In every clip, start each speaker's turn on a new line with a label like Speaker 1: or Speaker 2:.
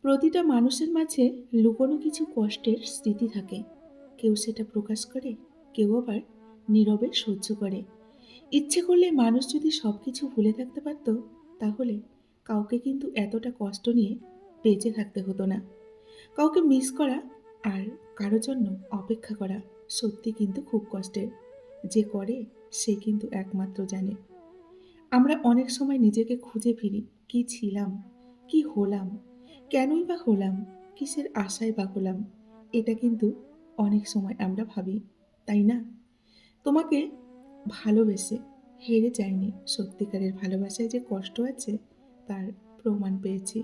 Speaker 1: প্রতিটা মানুষের মাঝে লুকোনো কিছু কষ্টের স্মৃতি থাকে। কেউ সেটা প্রকাশ করে, কেউ আবার নীরবে সহ্য করে। ইচ্ছে করলে মানুষ যদি সবকিছু ভুলে থাকতে পারত, তাহলে কাউকে কিন্তু এতটা কষ্ট নিয়ে বেঁচে থাকতে হতো না। কাউকে মিস করা আর কারো জন্য অপেক্ষা করা সত্যি কিন্তু খুব কষ্টের। যে করে সে কিন্তু একমাত্র জানে। আমরা অনেক সময় নিজেকে খুঁজে ফিরি, কি ছিলাম, কি হলাম, কেনই বা হলাম, কিসের আশায় বা হলাম। এটা কিন্তু অনেক সময় আমরা ভাবি, তাই না? তোমাকে ভালোবেসে হেরে যায়নি, সত্যিকারের ভালোবাসায় যে কষ্ট আছে তার প্রমাণ পেয়েছি।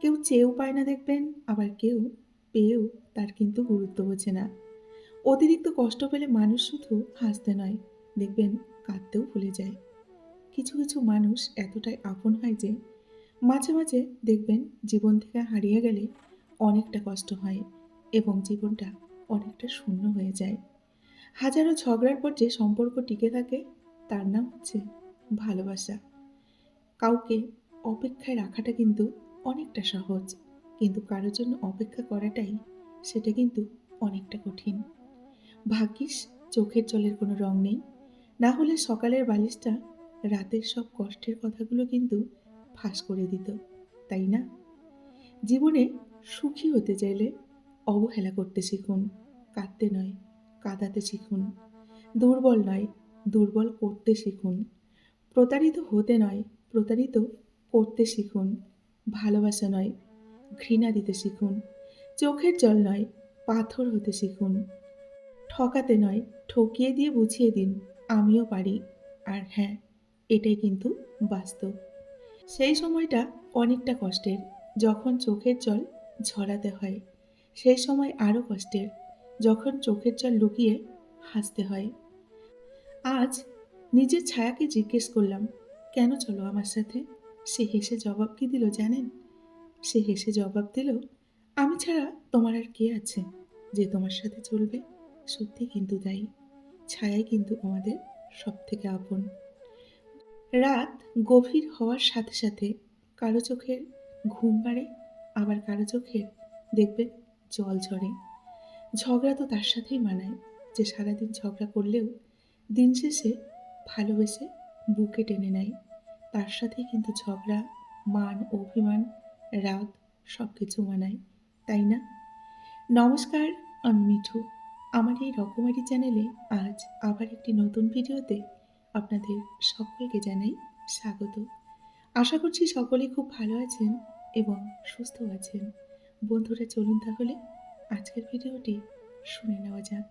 Speaker 1: কেউ চেয়েও পায় না দেখবেন, আবার কেউ পেয়েও তার কিন্তু গুরুত্ব বোঝে না। অতিরিক্ত কষ্ট পেলে মানুষ শুধু হাসতে নয়, দেখবেন কাঁদতেও ভুলে যায়। কিছু কিছু মানুষ এতটাই আপন হয় যে মাঝে মাঝে দেখবেন জীবন থেকে হারিয়ে গেলে অনেকটা কষ্ট হয় এবং জীবনটা অনেকটা শূন্য হয়ে যায়। হাজারো ঝগড়ার পর যে সম্পর্ক টিকে থাকে তার নাম হচ্ছে ভালোবাসা। কাউকে অপেক্ষায় রাখাটা কিন্তু অনেকটা সহজ, কিন্তু কারোর জন্য অপেক্ষা করাটাই সেটা কিন্তু অনেকটা কঠিন। ভাগ্যিস চোখের জলের কোনো রং নেই, না হলে সকালের বালিশটা রাতের সব কষ্টের কথাগুলো কিন্তু ফাঁস করে দিত, তাই না? জীবনে সুখী হতে চাইলে অবহেলা করতে শিখুন, কাঁদতে নয় কাঁদাতে শিখুন। দুর্বল নয়, দুর্বল করতে শিখুন। প্রতারিত হতে নয়, প্রতারিত করতে শিখুন। ভালোবাসা নয়, ঘৃণা দিতে শিখুন। চোখের জল নয়, পাথর হতে শিখুন। ঠকাতে নয়, ঠকিয়ে দিয়ে বুঝিয়ে দিন, আমিও পারি। আর হ্যাঁ, এটাই কিন্তু বাস্তব। সেই সময়টা অনেকটা কষ্টের, যখন চোখের জল ঝরাতে হয়। সেই সময় আরও কষ্টের, যখন চোখের জল লুকিয়ে হাসতে হয়। আজ নিজের ছায়াকে জিজ্ঞেস করলাম, কেন চলো আমার সাথে? সে হেসে জবাব কি দিল জানেন? সে হেসে জবাব দিল, আমি ছাড়া তোমার আর কে আছে যে তোমার সাথে চলবে? সত্যি কিন্তু তাই। ছায়াই কিন্তু আমাদের সব থেকে আপন। রাত গভীর হওয়ার সাথে সাথে কারো চোখের ঘুম বাড়ে, আবার কারো চোখের দেখবেন জল ঝরে। ঝগড়া তো তার সাথেই মানায় যে সারাদিন ঝগড়া করলেও দিন শেষে ভালোবেসে বুকে টেনে নেয়। তার সাথেই কিন্তু ঝগড়া, মান, অভিমান, রাগ সব কিছু মানায়, তাই না? নমস্কার, আমি মিঠু। আমার এই রকমারি চ্যানেলে আজ আবার একটি নতুন ভিডিওতে আপনাদের সকলকে জানাই স্বাগত। আশা করছি সকলেই খুব ভালো আছেন এবং সুস্থ আছেন। বন্ধুরা, চলুন তাহলে আজকের ভিডিওটি শুনে নেওয়া যাক।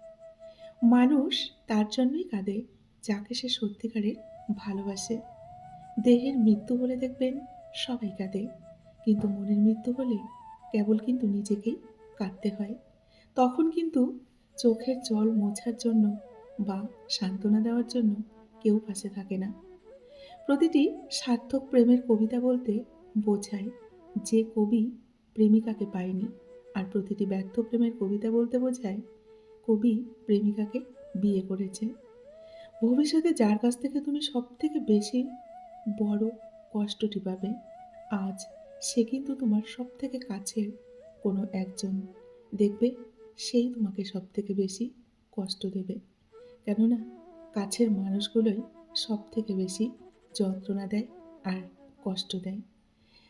Speaker 1: মানুষ তার জন্যই কাঁদে যাকে সে সত্যিকারের ভালোবাসে। দেহের মৃত্যু হলে দেখবেন সবাই কাঁদে, কিন্তু মনের মৃত্যু হলে কেবল কিন্তু নিজেকেই কাঁদতে হয়। তখন কিন্তু চোখের জল মোছার জন্য বা সান্ত্বনা দেওয়ার জন্য কেউ পাশে থাকে না। প্রতিটি সার্থক প্রেমের কবিতা বলতে বোঝায় যে কবি প্রেমিকাকে পায়নি, আর প্রতিটি ব্যর্থ প্রেমের কবিতা বলতে বোঝায় কবি প্রেমিকাকে বিয়ে করেছে। ভবিষ্যতে যার কাছ থেকে তুমি সব থেকে বেশি বড় কষ্টটি পাবে, আজ সে কিন্তু তোমার সব থেকে কাছের কোনো একজন। দেখবে সেই তোমাকে সব থেকে বেশি কষ্ট দেবে, কেননা কাছের মানুষগুলোই সব থেকে বেশি যন্ত্রণা দেয় আর কষ্ট দেয়।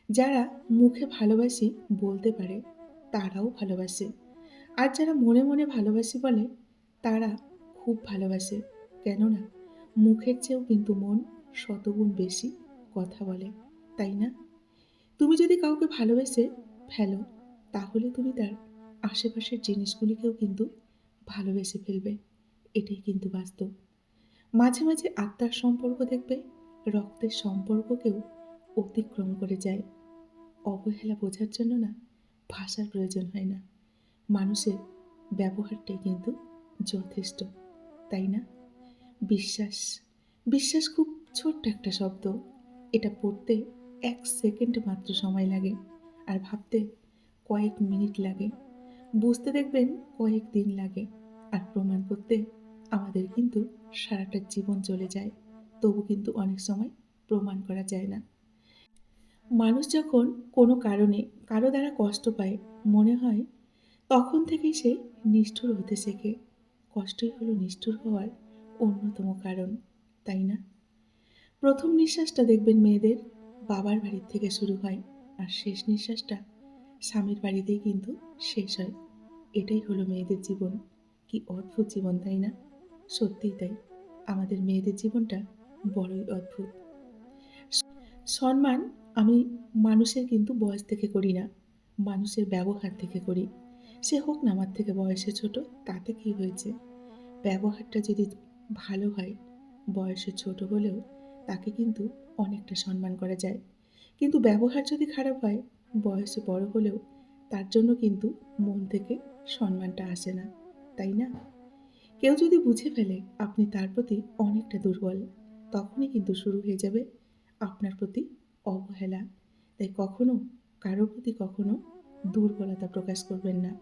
Speaker 1: যারা মুখে ভালোবাসি বলতে পারে তারাও ভালোবাসে, আর যারা মনে মনে ভালোবাসি বলে তারা খুব ভালোবাসে, কেননা মুখের চেয়েও কিন্তু মন শতগুণ বেশি কথা বলে, তাই না? তুমি যদি কাউকে ভালোবেসে ফেলো, তাহলে তুমি তার আশেপাশের জিনিসগুলিকেও কিন্তু ভালোবেসে ফেলবে। এটাই কিন্তু বাস্তব। মাঝে মাঝে আত্মার সম্পর্ক দেখবে রক্তের সম্পর্ককেও অতিক্রম করে যায়। অবহেলা বোঝার জন্য না ভাষার প্রয়োজন হয় না, মানুষের ব্যবহারটাই কিন্তু যথেষ্ট, তাই না? বিশ্বাস, বিশ্বাস খুব ছোট্ট একটা শব্দ। এটা পড়তে 1 সেকেন্ড মাত্র সময় লাগে, আর ভাবতে কয়েক মিনিট লাগে, বুঝতে দেখবেন কয়েক দিন লাগে, আর প্রমাণ করতে আমাদের কিন্তু সারাটা জীবন চলে যায়। তবু কিন্তু অনেক সময় প্রমাণ করা যায় না। মানুষ যখন কোনো কারণে কারো দ্বারা কষ্ট পায়, মনে হয় তখন থেকেই সে নিষ্ঠুর হতে শেখে। কষ্টই হলো নিষ্ঠুর হওয়ার অন্যতম কারণ, তাই না? প্রথম নিঃশ্বাসটা দেখবেন মেয়েদের বাবার বাড়ির থেকে শুরু হয়, আর শেষ নিঃশ্বাসটা স্বামীর বাড়িতেই কিন্তু শেষ হয়। এটাই হলো মেয়েদের জীবন। কি অদ্ভুত জীবন, তাই না? সত্যিই তাই। আমাদের মেয়েদের জীবনটা বড়ই অদ্ভুত। সম্মান আমি মানুষের কিন্তু বয়স থেকে করি না, মানুষের ব্যবহার থেকে করি। সে হোক না আমার থেকে বয়সে ছোট, তাতে কি হয়েছে? ব্যবহারটা যদি ভালো হয়, বয়সে ছোট হলেও তাকে কিন্তু অনেকটা সম্মান করা যায়। কিন্তু ব্যবহার যদি খারাপ হয়, বয়সে বড় হলেও তার জন্য কিন্তু মন থেকে সম্মানটা আসে না, তাই না? কেউ যদি বুঝে ফেলে আপনি তার প্রতি অনেকটা দুর্বল, তখনই কিন্তু শুরু হয়ে যাবে আপনার প্রতি অবহেলা। তাই কখনো কারোর প্রতি কখনো দুর্বলতা প্রকাশ করবেন না।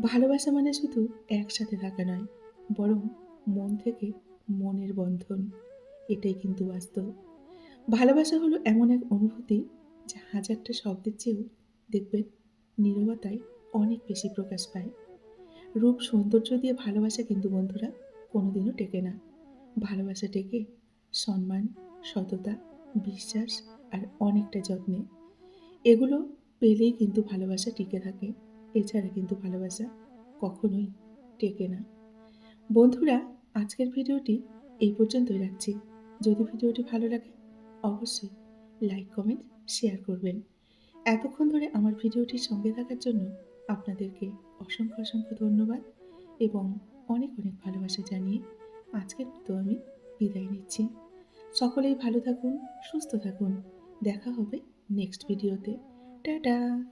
Speaker 1: ভালোবাসা মানে শুধু একসাথে থাকা নয়, বরং মন থেকে মনের বন্ধন। এটাই কিন্তু বাস্তব। ভালোবাসা হলো এমন এক অনুভূতি যা হাজারটা শব্দের চেয়েও দেখবেন নীরবতায় অনেক বেশি প্রকাশ পায়। রূপ সৌন্দর্য দিয়ে ভালোবাসা কিন্তু বন্ধুরা কোনোদিনও টেকে না। ভালোবাসা টেকে সম্মান, সততা, বিশ্বাস আর অনেকটা যত্নে। এগুলো পেলেই কিন্তু ভালোবাসা টিকে থাকে। এছাড়া কিন্তু ভালোবাসা কখনোই টেকে না। বন্ধুরা, আজকের ভিডিওটি এই পর্যন্তই রাখছি। যদি ভিডিওটি ভালো লাগে অবশ্যই লাইক, কমেন্ট, শেয়ার করবেন। এতক্ষণ ধরে আমার ভিডিওটির সঙ্গে থাকার জন্য আপনাদেরকে অসংখ্য অসংখ্য ধন্যবাদ এবং অনেক অনেক ভালোবাসা জানিয়ে আজকের মতো আমি বিদায় নিচ্ছি। সকলেই ভালো থাকুন, সুস্থ থাকুন। দেখা হবে নেক্সট ভিডিওতে। টাটা।